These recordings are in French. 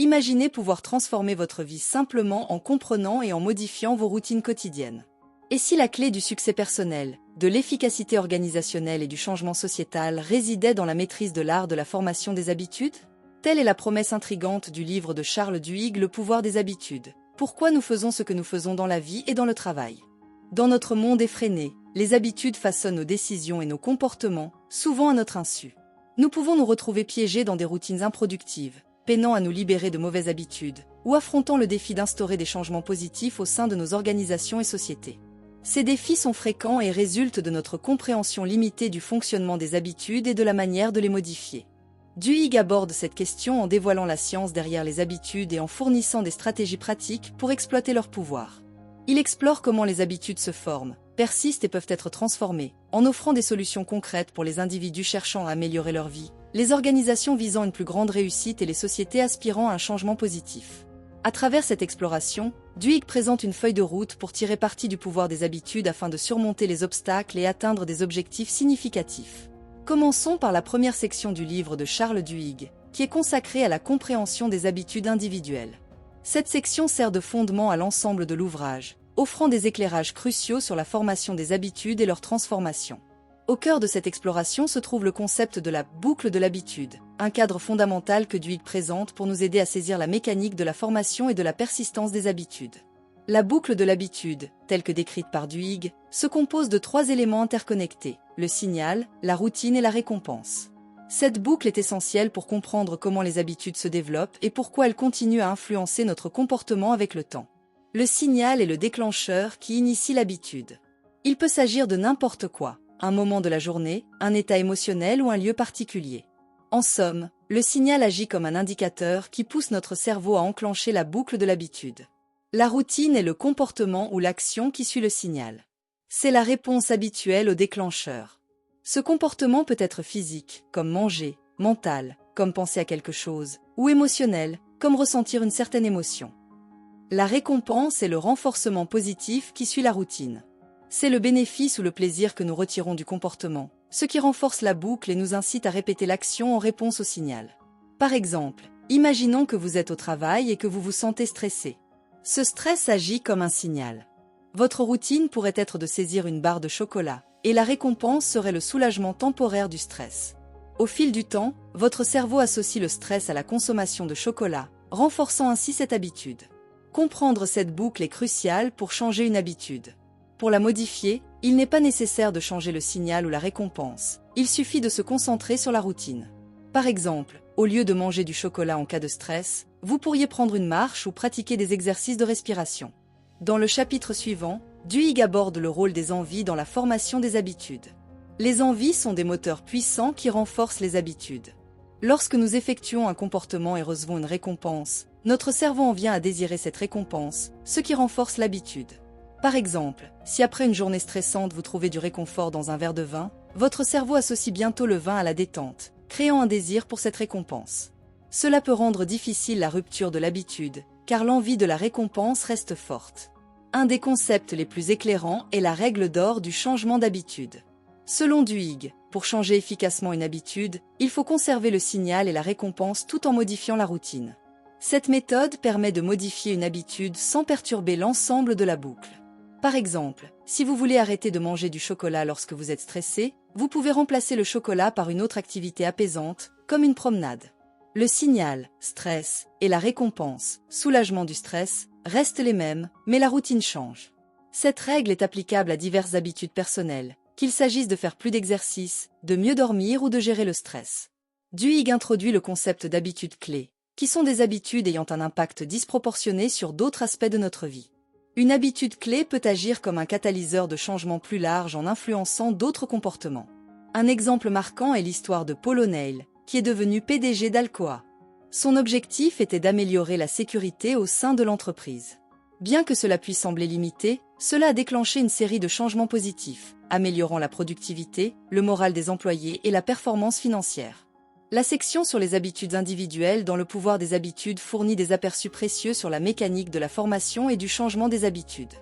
Imaginez pouvoir transformer votre vie simplement en comprenant et en modifiant vos routines quotidiennes. Et si la clé du succès personnel, de l'efficacité organisationnelle et du changement sociétal résidait dans la maîtrise de l'art de la formation des habitudes? Telle est la promesse intrigante du livre de Charles Duhigg, Le pouvoir des habitudes. Pourquoi nous faisons ce que nous faisons dans la vie et dans le travail? Dans notre monde effréné, les habitudes façonnent nos décisions et nos comportements, souvent à notre insu. Nous pouvons nous retrouver piégés dans des routines improductives, peinant à nous libérer de mauvaises habitudes, ou affrontant le défi d'instaurer des changements positifs au sein de nos organisations et sociétés. Ces défis sont fréquents et résultent de notre compréhension limitée du fonctionnement des habitudes et de la manière de les modifier. Duhigg aborde cette question en dévoilant la science derrière les habitudes et en fournissant des stratégies pratiques pour exploiter leur pouvoir. Il explore comment les habitudes se forment, persistent et peuvent être transformées, en offrant des solutions concrètes pour les individus cherchant à améliorer leur vie, les organisations visant une plus grande réussite et les sociétés aspirant à un changement positif. À travers cette exploration, Duhigg présente une feuille de route pour tirer parti du pouvoir des habitudes afin de surmonter les obstacles et atteindre des objectifs significatifs. Commençons par la première section du livre de Charles Duhigg, qui est consacrée à la compréhension des habitudes individuelles. Cette section sert de fondement à l'ensemble de l'ouvrage, offrant des éclairages cruciaux sur la formation des habitudes et leur transformation. Au cœur de cette exploration se trouve le concept de la boucle de l'habitude, un cadre fondamental que Duhigg présente pour nous aider à saisir la mécanique de la formation et de la persistance des habitudes. La boucle de l'habitude, telle que décrite par Duhigg, se compose de 3 éléments interconnectés, le signal, la routine et la récompense. Cette boucle est essentielle pour comprendre comment les habitudes se développent et pourquoi elles continuent à influencer notre comportement avec le temps. Le signal est le déclencheur qui initie l'habitude. Il peut s'agir de n'importe quoi, un moment de la journée, un état émotionnel ou un lieu particulier. En somme, le signal agit comme un indicateur qui pousse notre cerveau à enclencher la boucle de l'habitude. La routine est le comportement ou l'action qui suit le signal. C'est la réponse habituelle au déclencheur. Ce comportement peut être physique, comme manger, mental, comme penser à quelque chose, ou émotionnel, comme ressentir une certaine émotion. La récompense est le renforcement positif qui suit la routine. C'est le bénéfice ou le plaisir que nous retirons du comportement, ce qui renforce la boucle et nous incite à répéter l'action en réponse au signal. Par exemple, imaginons que vous êtes au travail et que vous vous sentez stressé. Ce stress agit comme un signal. Votre routine pourrait être de saisir une barre de chocolat, et la récompense serait le soulagement temporaire du stress. Au fil du temps, votre cerveau associe le stress à la consommation de chocolat, renforçant ainsi cette habitude. Comprendre cette boucle est crucial pour changer une habitude. Pour la modifier, il n'est pas nécessaire de changer le signal ou la récompense, il suffit de se concentrer sur la routine. Par exemple, au lieu de manger du chocolat en cas de stress, vous pourriez prendre une marche ou pratiquer des exercices de respiration. Dans le chapitre suivant, Duhigg aborde le rôle des envies dans la formation des habitudes. Les envies sont des moteurs puissants qui renforcent les habitudes. Lorsque nous effectuons un comportement et recevons une récompense, notre cerveau en vient à désirer cette récompense, ce qui renforce l'habitude. Par exemple, si après une journée stressante vous trouvez du réconfort dans un verre de vin, votre cerveau associe bientôt le vin à la détente, créant un désir pour cette récompense. Cela peut rendre difficile la rupture de l'habitude, car l'envie de la récompense reste forte. Un des concepts les plus éclairants est la règle d'or du changement d'habitude. Selon Duhigg, pour changer efficacement une habitude, il faut conserver le signal et la récompense tout en modifiant la routine. Cette méthode permet de modifier une habitude sans perturber l'ensemble de la boucle. Par exemple, si vous voulez arrêter de manger du chocolat lorsque vous êtes stressé, vous pouvez remplacer le chocolat par une autre activité apaisante, comme une promenade. Le signal, stress, et la récompense, soulagement du stress, restent les mêmes, mais la routine change. Cette règle est applicable à diverses habitudes personnelles, qu'il s'agisse de faire plus d'exercice, de mieux dormir ou de gérer le stress. Duhigg introduit le concept d'habitudes clés, qui sont des habitudes ayant un impact disproportionné sur d'autres aspects de notre vie. Une habitude clé peut agir comme un catalyseur de changement plus large en influençant d'autres comportements. Un exemple marquant est l'histoire de Paul O'Neill, qui est devenu PDG d'Alcoa. Son objectif était d'améliorer la sécurité au sein de l'entreprise. Bien que cela puisse sembler limité, cela a déclenché une série de changements positifs, améliorant la productivité, le moral des employés et la performance financière. La section sur les habitudes individuelles dans le pouvoir des habitudes fournit des aperçus précieux sur la mécanique de la formation et du changement des habitudes.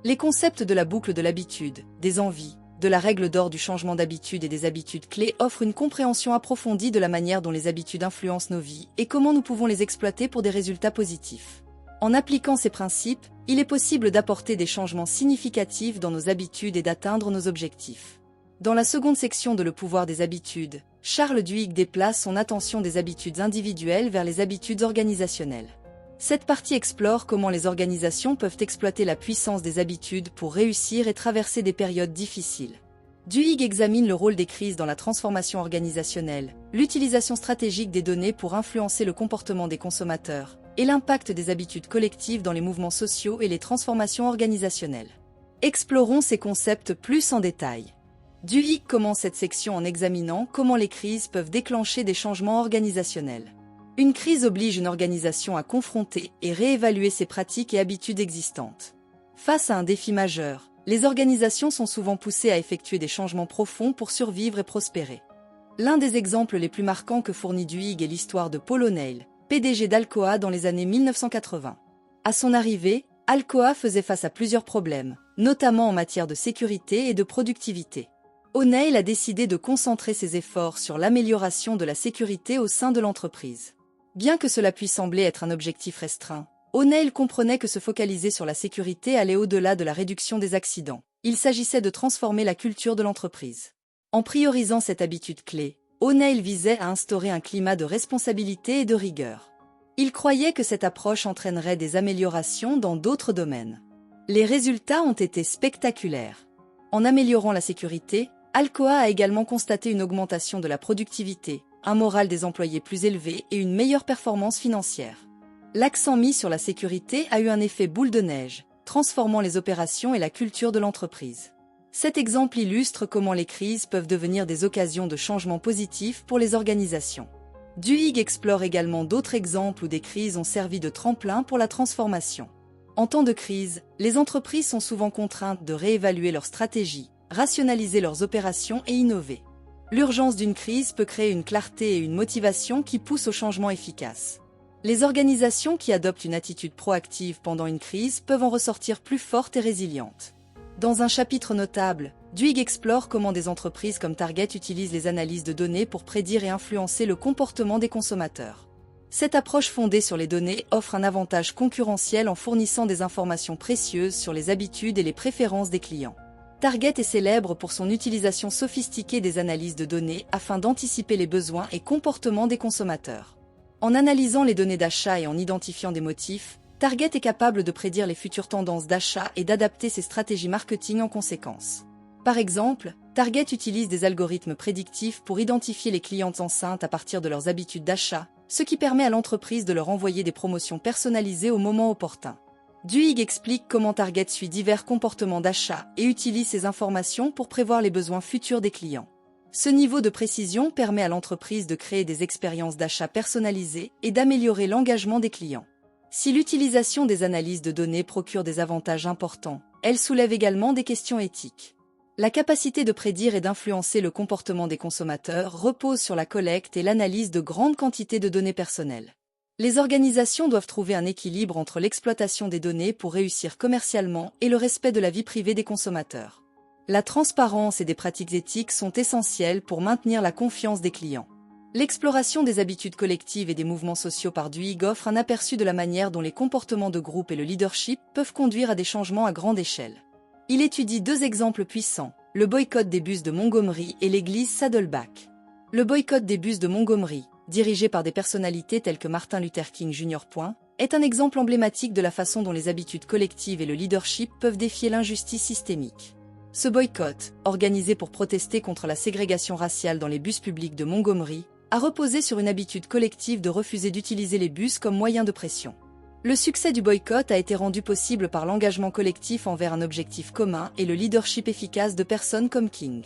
Les concepts de la boucle de l'habitude, des envies, de la règle d'or du changement d'habitude et des habitudes clés offre une compréhension approfondie de la manière dont les habitudes influencent nos vies et comment nous pouvons les exploiter pour des résultats positifs. En appliquant ces principes, il est possible d'apporter des changements significatifs dans nos habitudes et d'atteindre nos objectifs. Dans la seconde section de Le pouvoir des habitudes, Charles Duhigg déplace son attention des habitudes individuelles vers les habitudes organisationnelles. Cette partie explore comment les organisations peuvent exploiter la puissance des habitudes pour réussir et traverser des périodes difficiles. Duhigg examine le rôle des crises dans la transformation organisationnelle, l'utilisation stratégique des données pour influencer le comportement des consommateurs, et l'impact des habitudes collectives dans les mouvements sociaux et les transformations organisationnelles. Explorons ces concepts plus en détail. Duhigg commence cette section en examinant comment les crises peuvent déclencher des changements organisationnels. Une crise oblige une organisation à confronter et réévaluer ses pratiques et habitudes existantes. Face à un défi majeur, les organisations sont souvent poussées à effectuer des changements profonds pour survivre et prospérer. L'un des exemples les plus marquants que fournit Duhigg est l'histoire de Paul O'Neill, PDG d'Alcoa dans les années 1980. À son arrivée, Alcoa faisait face à plusieurs problèmes, notamment en matière de sécurité et de productivité. O'Neill a décidé de concentrer ses efforts sur l'amélioration de la sécurité au sein de l'entreprise. Bien que cela puisse sembler être un objectif restreint, O'Neill comprenait que se focaliser sur la sécurité allait au-delà de la réduction des accidents. Il s'agissait de transformer la culture de l'entreprise. En priorisant cette habitude clé, O'Neill visait à instaurer un climat de responsabilité et de rigueur. Il croyait que cette approche entraînerait des améliorations dans d'autres domaines. Les résultats ont été spectaculaires. En améliorant la sécurité, Alcoa a également constaté une augmentation de la productivité, un moral des employés plus élevé et une meilleure performance financière. L'accent mis sur la sécurité a eu un effet boule de neige, transformant les opérations et la culture de l'entreprise. Cet exemple illustre comment les crises peuvent devenir des occasions de changement positifs pour les organisations. Duhigg explore également d'autres exemples où des crises ont servi de tremplin pour la transformation. En temps de crise, les entreprises sont souvent contraintes de réévaluer leurs stratégies, rationaliser leurs opérations et innover. L'urgence d'une crise peut créer une clarté et une motivation qui poussent au changement efficace. Les organisations qui adoptent une attitude proactive pendant une crise peuvent en ressortir plus fortes et résilientes. Dans un chapitre notable, Duhigg explore comment des entreprises comme Target utilisent les analyses de données pour prédire et influencer le comportement des consommateurs. Cette approche fondée sur les données offre un avantage concurrentiel en fournissant des informations précieuses sur les habitudes et les préférences des clients. Target est célèbre pour son utilisation sophistiquée des analyses de données afin d'anticiper les besoins et comportements des consommateurs. En analysant les données d'achat et en identifiant des motifs, Target est capable de prédire les futures tendances d'achat et d'adapter ses stratégies marketing en conséquence. Par exemple, Target utilise des algorithmes prédictifs pour identifier les clientes enceintes à partir de leurs habitudes d'achat, ce qui permet à l'entreprise de leur envoyer des promotions personnalisées au moment opportun. Duhigg explique comment Target suit divers comportements d'achat et utilise ces informations pour prévoir les besoins futurs des clients. Ce niveau de précision permet à l'entreprise de créer des expériences d'achat personnalisées et d'améliorer l'engagement des clients. Si l'utilisation des analyses de données procure des avantages importants, elle soulève également des questions éthiques. La capacité de prédire et d'influencer le comportement des consommateurs repose sur la collecte et l'analyse de grandes quantités de données personnelles. Les organisations doivent trouver un équilibre entre l'exploitation des données pour réussir commercialement et le respect de la vie privée des consommateurs. La transparence et des pratiques éthiques sont essentielles pour maintenir la confiance des clients. L'exploration des habitudes collectives et des mouvements sociaux par Duhigg offre un aperçu de la manière dont les comportements de groupe et le leadership peuvent conduire à des changements à grande échelle. Il étudie deux exemples puissants, le boycott des bus de Montgomery et l'église Saddleback. Le boycott des bus de Montgomery, dirigé par des personnalités telles que Martin Luther King Jr. Est un exemple emblématique de la façon dont les habitudes collectives et le leadership peuvent défier l'injustice systémique. Ce boycott, organisé pour protester contre la ségrégation raciale dans les bus publics de Montgomery, a reposé sur une habitude collective de refuser d'utiliser les bus comme moyen de pression. Le succès du boycott a été rendu possible par l'engagement collectif envers un objectif commun et le leadership efficace de personnes comme King.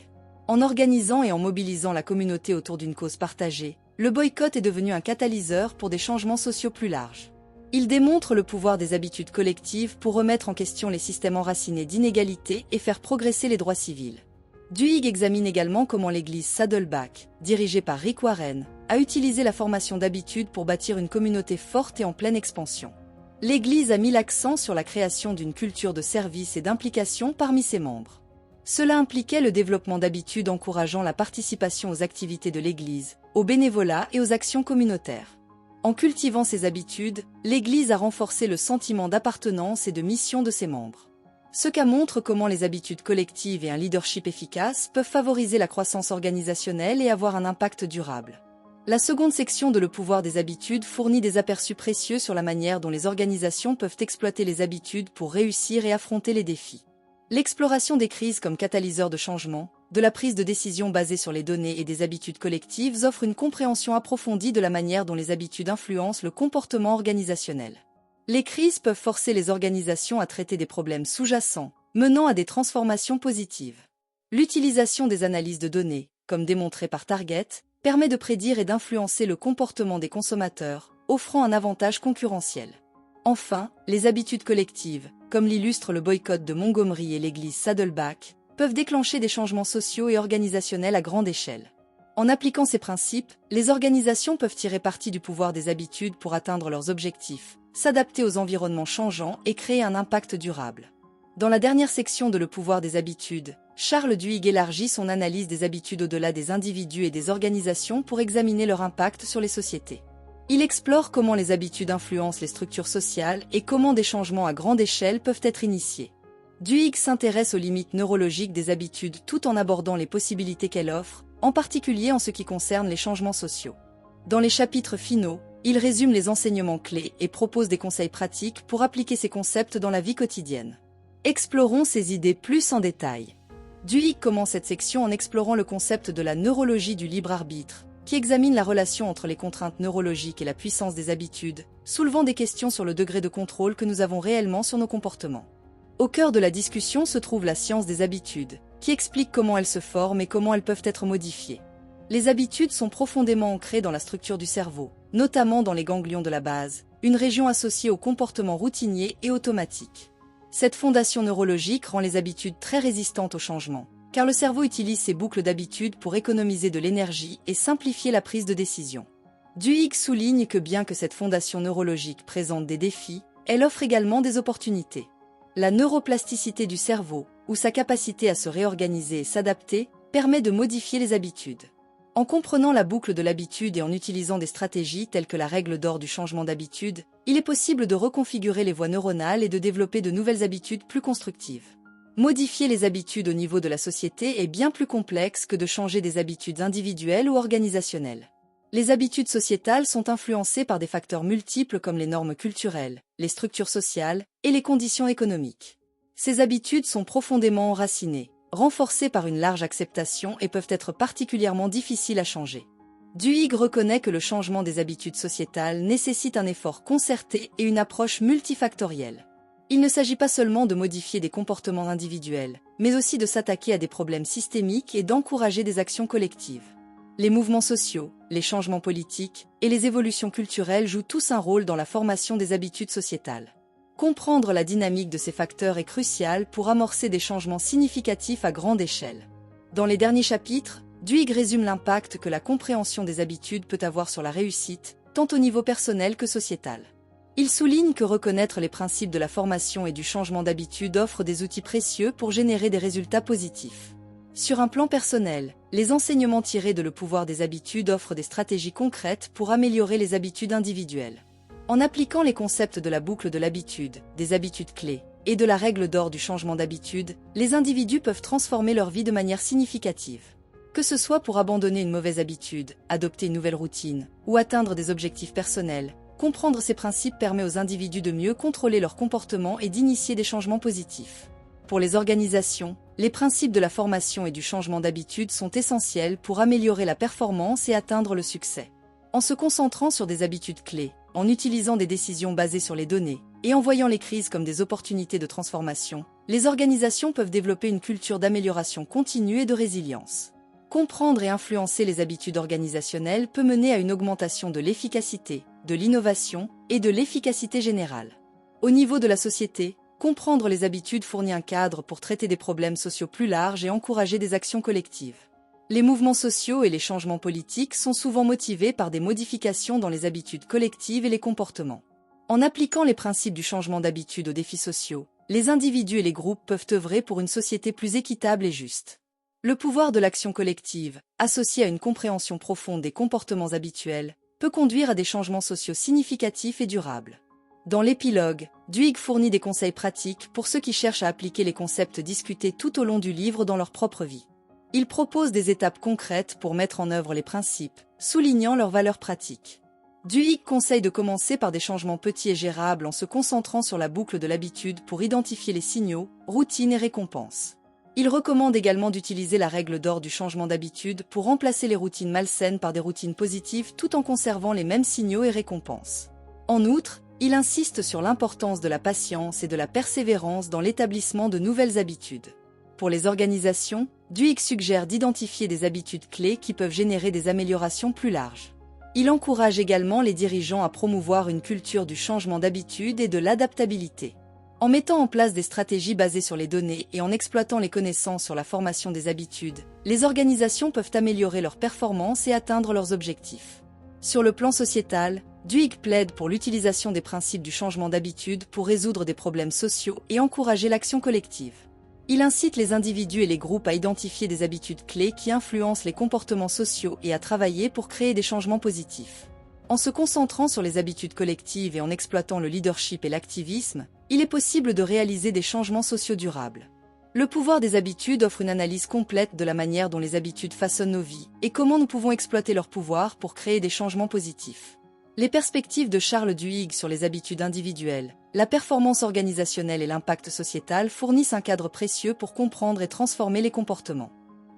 En organisant et en mobilisant la communauté autour d'une cause partagée, le boycott est devenu un catalyseur pour des changements sociaux plus larges. Il démontre le pouvoir des habitudes collectives pour remettre en question les systèmes enracinés d'inégalité et faire progresser les droits civils. Duhigg examine également comment l'église Saddleback, dirigée par Rick Warren, a utilisé la formation d'habitudes pour bâtir une communauté forte et en pleine expansion. L'église a mis l'accent sur la création d'une culture de service et d'implication parmi ses membres. Cela impliquait le développement d'habitudes encourageant la participation aux activités de l'Église, au bénévolat et aux actions communautaires. En cultivant ces habitudes, l'Église a renforcé le sentiment d'appartenance et de mission de ses membres. Ce cas montre comment les habitudes collectives et un leadership efficace peuvent favoriser la croissance organisationnelle et avoir un impact durable. La seconde section de Le pouvoir des habitudes fournit des aperçus précieux sur la manière dont les organisations peuvent exploiter les habitudes pour réussir et affronter les défis. L'exploration des crises comme catalyseur de changement, de la prise de décision basée sur les données et des habitudes collectives offre une compréhension approfondie de la manière dont les habitudes influencent le comportement organisationnel. Les crises peuvent forcer les organisations à traiter des problèmes sous-jacents, menant à des transformations positives. L'utilisation des analyses de données, comme démontré par Target, permet de prédire et d'influencer le comportement des consommateurs, offrant un avantage concurrentiel. Enfin, les habitudes collectives, comme l'illustre le boycott de Montgomery et l'église Saddleback, peuvent déclencher des changements sociaux et organisationnels à grande échelle. En appliquant ces principes, les organisations peuvent tirer parti du pouvoir des habitudes pour atteindre leurs objectifs, s'adapter aux environnements changeants et créer un impact durable. Dans la dernière section de Le pouvoir des habitudes, Charles Duhigg élargit son analyse des habitudes au-delà des individus et des organisations pour examiner leur impact sur les sociétés. Il explore comment les habitudes influencent les structures sociales et comment des changements à grande échelle peuvent être initiés. Duhigg s'intéresse aux limites neurologiques des habitudes tout en abordant les possibilités qu'elles offrent, en particulier en ce qui concerne les changements sociaux. Dans les chapitres finaux, il résume les enseignements clés et propose des conseils pratiques pour appliquer ces concepts dans la vie quotidienne. Explorons ces idées plus en détail. Duhigg commence cette section en explorant le concept de la neurologie du libre arbitre, qui examine la relation entre les contraintes neurologiques et la puissance des habitudes, soulevant des questions sur le degré de contrôle que nous avons réellement sur nos comportements. Au cœur de la discussion se trouve la science des habitudes, qui explique comment elles se forment et comment elles peuvent être modifiées. Les habitudes sont profondément ancrées dans la structure du cerveau, notamment dans les ganglions de la base, une région associée au comportement routinier et automatique. Cette fondation neurologique rend les habitudes très résistantes au changement, car le cerveau utilise ces boucles d'habitudes pour économiser de l'énergie et simplifier la prise de décision. Duhigg souligne que bien que cette fondation neurologique présente des défis, elle offre également des opportunités. La neuroplasticité du cerveau, ou sa capacité à se réorganiser et s'adapter, permet de modifier les habitudes. En comprenant la boucle de l'habitude et en utilisant des stratégies telles que la règle d'or du changement d'habitude, il est possible de reconfigurer les voies neuronales et de développer de nouvelles habitudes plus constructives. Modifier les habitudes au niveau de la société est bien plus complexe que de changer des habitudes individuelles ou organisationnelles. Les habitudes sociétales sont influencées par des facteurs multiples comme les normes culturelles, les structures sociales et les conditions économiques. Ces habitudes sont profondément enracinées, renforcées par une large acceptation et peuvent être particulièrement difficiles à changer. Duhigg reconnaît que le changement des habitudes sociétales nécessite un effort concerté et une approche multifactorielle. Il ne s'agit pas seulement de modifier des comportements individuels, mais aussi de s'attaquer à des problèmes systémiques et d'encourager des actions collectives. Les mouvements sociaux, les changements politiques et les évolutions culturelles jouent tous un rôle dans la formation des habitudes sociétales. Comprendre la dynamique de ces facteurs est crucial pour amorcer des changements significatifs à grande échelle. Dans les derniers chapitres, Duhigg résume l'impact que la compréhension des habitudes peut avoir sur la réussite, tant au niveau personnel que sociétal. Il souligne que reconnaître les principes de la formation et du changement d'habitude offre des outils précieux pour générer des résultats positifs. Sur un plan personnel, les enseignements tirés de Le pouvoir des habitudes offrent des stratégies concrètes pour améliorer les habitudes individuelles. En appliquant les concepts de la boucle de l'habitude, des habitudes clés et de la règle d'or du changement d'habitude, les individus peuvent transformer leur vie de manière significative. Que ce soit pour abandonner une mauvaise habitude, adopter une nouvelle routine ou atteindre des objectifs personnels, comprendre ces principes permet aux individus de mieux contrôler leur comportement et d'initier des changements positifs. Pour les organisations, les principes de la formation et du changement d'habitude sont essentiels pour améliorer la performance et atteindre le succès. En se concentrant sur des habitudes clés, en utilisant des décisions basées sur les données et en voyant les crises comme des opportunités de transformation, les organisations peuvent développer une culture d'amélioration continue et de résilience. Comprendre et influencer les habitudes organisationnelles peut mener à une augmentation de l'efficacité, de l'innovation et de l'efficacité générale. Au niveau de la société, comprendre les habitudes fournit un cadre pour traiter des problèmes sociaux plus larges et encourager des actions collectives. Les mouvements sociaux et les changements politiques sont souvent motivés par des modifications dans les habitudes collectives et les comportements. En appliquant les principes du changement d'habitude aux défis sociaux, les individus et les groupes peuvent œuvrer pour une société plus équitable et juste. Le pouvoir de l'action collective, associé à une compréhension profonde des comportements habituels, peut conduire à des changements sociaux significatifs et durables. Dans l'épilogue, Duhigg fournit des conseils pratiques pour ceux qui cherchent à appliquer les concepts discutés tout au long du livre dans leur propre vie. Il propose des étapes concrètes pour mettre en œuvre les principes, soulignant leurs valeurs pratiques. Duhigg conseille de commencer par des changements petits et gérables en se concentrant sur la boucle de l'habitude pour identifier les signaux, routines et récompenses. Il recommande également d'utiliser la règle d'or du changement d'habitude pour remplacer les routines malsaines par des routines positives tout en conservant les mêmes signaux et récompenses. En outre, il insiste sur l'importance de la patience et de la persévérance dans l'établissement de nouvelles habitudes. Pour les organisations, Duhigg suggère d'identifier des habitudes clés qui peuvent générer des améliorations plus larges. Il encourage également les dirigeants à promouvoir une culture du changement d'habitude et de l'adaptabilité. En mettant en place des stratégies basées sur les données et en exploitant les connaissances sur la formation des habitudes, les organisations peuvent améliorer leurs performances et atteindre leurs objectifs. Sur le plan sociétal, Duhigg plaide pour l'utilisation des principes du changement d'habitude pour résoudre des problèmes sociaux et encourager l'action collective. Il incite les individus et les groupes à identifier des habitudes clés qui influencent les comportements sociaux et à travailler pour créer des changements positifs. En se concentrant sur les habitudes collectives et en exploitant le leadership et l'activisme, il est possible de réaliser des changements sociaux durables. Le pouvoir des habitudes offre une analyse complète de la manière dont les habitudes façonnent nos vies et comment nous pouvons exploiter leur pouvoir pour créer des changements positifs. Les perspectives de Charles Duhigg sur les habitudes individuelles, la performance organisationnelle et l'impact sociétal fournissent un cadre précieux pour comprendre et transformer les comportements.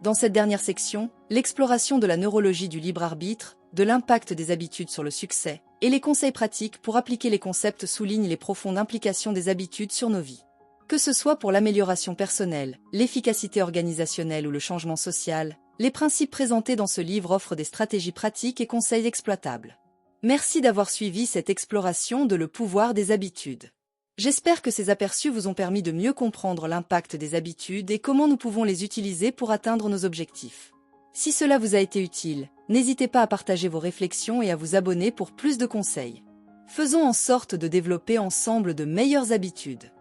Dans cette dernière section, l'exploration de la neurologie du libre arbitre, de l'impact des habitudes sur le succès, et les conseils pratiques pour appliquer les concepts soulignent les profondes implications des habitudes sur nos vies. Que ce soit pour l'amélioration personnelle, l'efficacité organisationnelle ou le changement social, les principes présentés dans ce livre offrent des stratégies pratiques et conseils exploitables. Merci d'avoir suivi cette exploration de le pouvoir des habitudes. J'espère que ces aperçus vous ont permis de mieux comprendre l'impact des habitudes et comment nous pouvons les utiliser pour atteindre nos objectifs. Si cela vous a été utile, n'hésitez pas à partager vos réflexions et à vous abonner pour plus de conseils. Faisons en sorte de développer ensemble de meilleures habitudes.